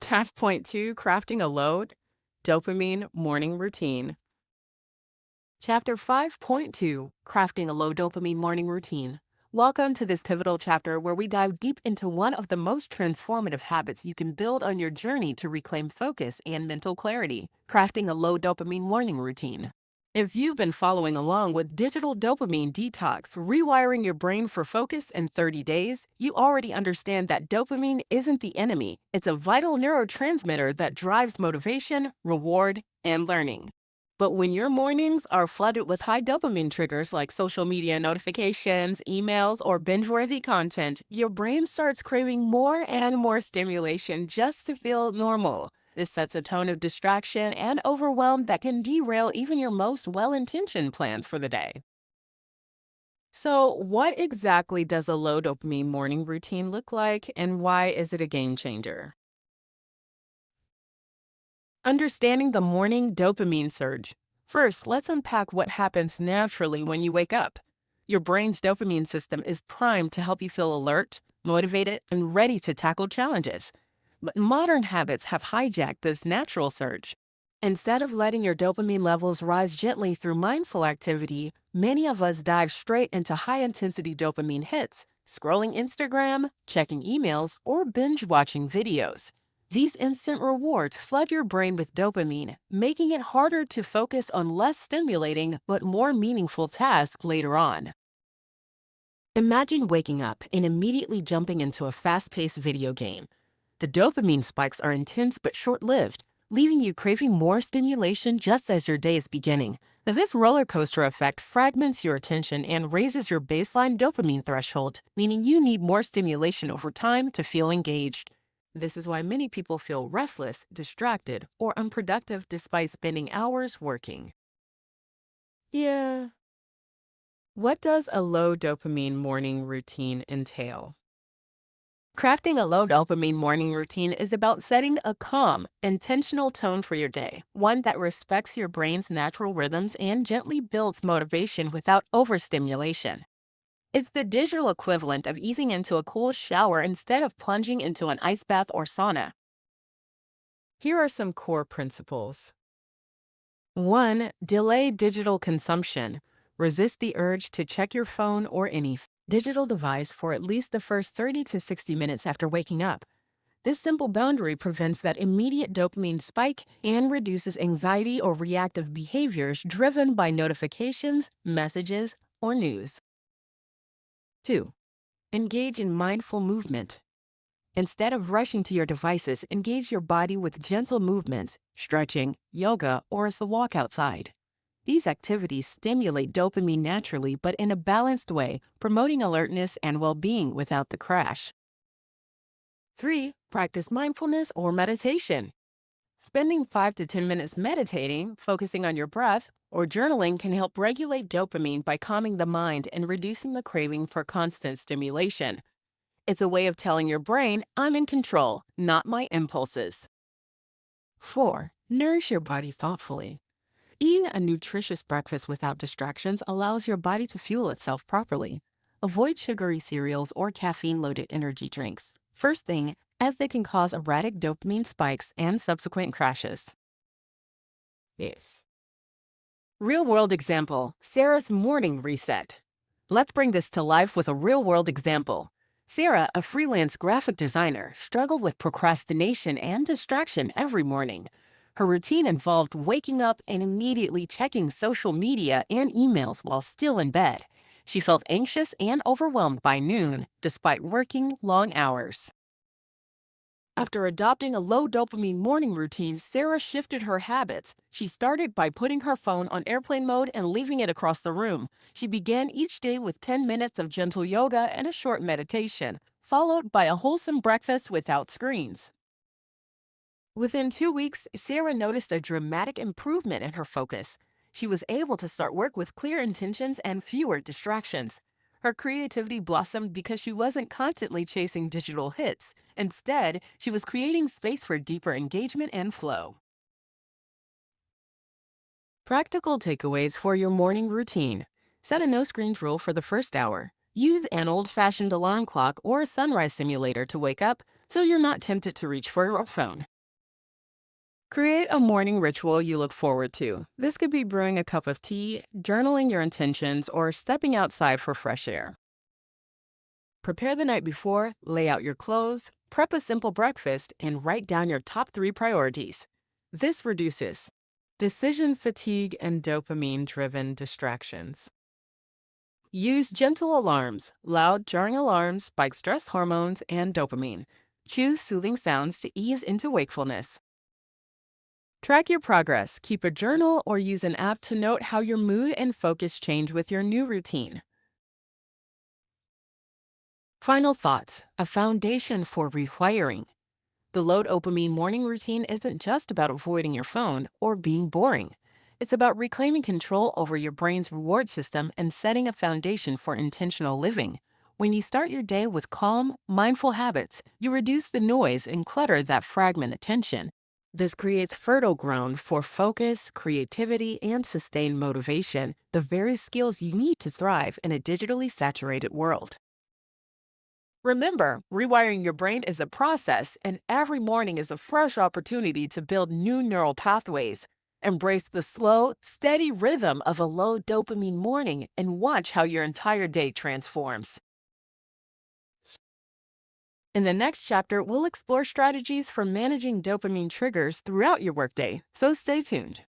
5.2 Crafting a Low-Dopamine Morning Routine. Chapter 5.2 Crafting a Low-Dopamine Morning Routine. Welcome to this pivotal chapter where we dive deep into one of the most transformative habits you can build on your journey to reclaim focus and mental clarity, crafting a low-dopamine morning routine. If you've been following along with Digital Dopamine Detox, rewiring your brain for focus in 30 days, you already understand that dopamine isn't the enemy. It's a vital neurotransmitter that drives motivation, reward, and learning. But when your mornings are flooded with high dopamine triggers like social media notifications, emails, or binge-worthy content, your brain starts craving more and more stimulation just to feel normal. This sets a tone of distraction and overwhelm that can derail even your most well-intentioned plans for the day. So, what exactly does a low dopamine morning routine look like, and why is it a game changer? Understanding the morning dopamine surge. First, let's unpack what happens naturally when you wake up. Your brain's dopamine system is primed to help you feel alert, motivated, and ready to tackle challenges. But modern habits have hijacked this natural surge. Instead of letting your dopamine levels rise gently through mindful activity, many of us dive straight into high-intensity dopamine hits, scrolling Instagram, checking emails, or binge-watching videos. These instant rewards flood your brain with dopamine, making it harder to focus on less stimulating but more meaningful tasks later on. Imagine waking up and immediately jumping into a fast-paced video game. The dopamine spikes are intense but short-lived, leaving you craving more stimulation just as your day is beginning. Now, this roller coaster effect fragments your attention and raises your baseline dopamine threshold, meaning you need more stimulation over time to feel engaged. This is why many people feel restless, distracted, or unproductive despite spending hours working. Yeah. What does a low dopamine morning routine entail? Crafting a low dopamine morning routine is about setting a calm, intentional tone for your day, one that respects your brain's natural rhythms and gently builds motivation without overstimulation. It's the digital equivalent of easing into a cool shower instead of plunging into an ice bath or sauna. Here are some core principles. 1. Delay digital consumption. Resist the urge to check your phone or any digital device for at least the first 30 to 60 minutes after waking up. This simple boundary prevents that immediate dopamine spike and reduces anxiety or reactive behaviors driven by notifications, messages, or news. 2. Engage in mindful movement. Instead of rushing to your devices, engage your body with gentle movements, stretching, yoga, or as a walk outside. These activities stimulate dopamine naturally but in a balanced way, promoting alertness and well-being without the crash. 3. Practice mindfulness or meditation. Spending 5 to 10 minutes meditating, focusing on your breath, or journaling can help regulate dopamine by calming the mind and reducing the craving for constant stimulation. It's a way of telling your brain, I'm in control, not my impulses. 4. Nourish your body thoughtfully. Eating a nutritious breakfast without distractions allows your body to fuel itself properly. Avoid sugary cereals or caffeine-loaded energy drinks, first thing, as they can cause erratic dopamine spikes and subsequent crashes. Yes. Real-world example, Sarah's morning reset. Let's bring this to life with a real-world example. Sarah, a freelance graphic designer, struggled with procrastination and distraction every morning. Her routine involved waking up and immediately checking social media and emails while still in bed. She felt anxious and overwhelmed by noon, despite working long hours. After adopting a low dopamine morning routine, Sarah shifted her habits. She started by putting her phone on airplane mode and leaving it across the room. She began each day with 10 minutes of gentle yoga and a short meditation, followed by a wholesome breakfast without screens. Within 2 weeks, Sarah noticed a dramatic improvement in her focus. She was able to start work with clear intentions and fewer distractions. Her creativity blossomed because she wasn't constantly chasing digital hits. Instead, she was creating space for deeper engagement and flow. Practical takeaways for your morning routine. Set a no-screens rule for the first hour. Use an old-fashioned alarm clock or a sunrise simulator to wake up so you're not tempted to reach for your phone. Create a morning ritual you look forward to. This could be brewing a cup of tea, journaling your intentions, or stepping outside for fresh air. Prepare the night before, lay out your clothes, prep a simple breakfast, and write down your top 3 priorities. This reduces decision fatigue and dopamine-driven distractions. Use gentle alarms. Loud, jarring alarms spike stress hormones and dopamine. Choose soothing sounds to ease into wakefulness. Track your progress. Keep a journal or use an app to note how your mood and focus change with your new routine. Final thoughts, a foundation for rewiring. The low-dopamine morning routine isn't just about avoiding your phone or being boring. It's about reclaiming control over your brain's reward system and setting a foundation for intentional living. When you start your day with calm, mindful habits, you reduce the noise and clutter that fragment attention. This creates fertile ground for focus, creativity, and sustained motivation, the very skills you need to thrive in a digitally saturated world. Remember, rewiring your brain is a process, and every morning is a fresh opportunity to build new neural pathways. Embrace the slow, steady rhythm of a low dopamine morning and watch how your entire day transforms. In the next chapter, we'll explore strategies for managing dopamine triggers throughout your workday, so stay tuned.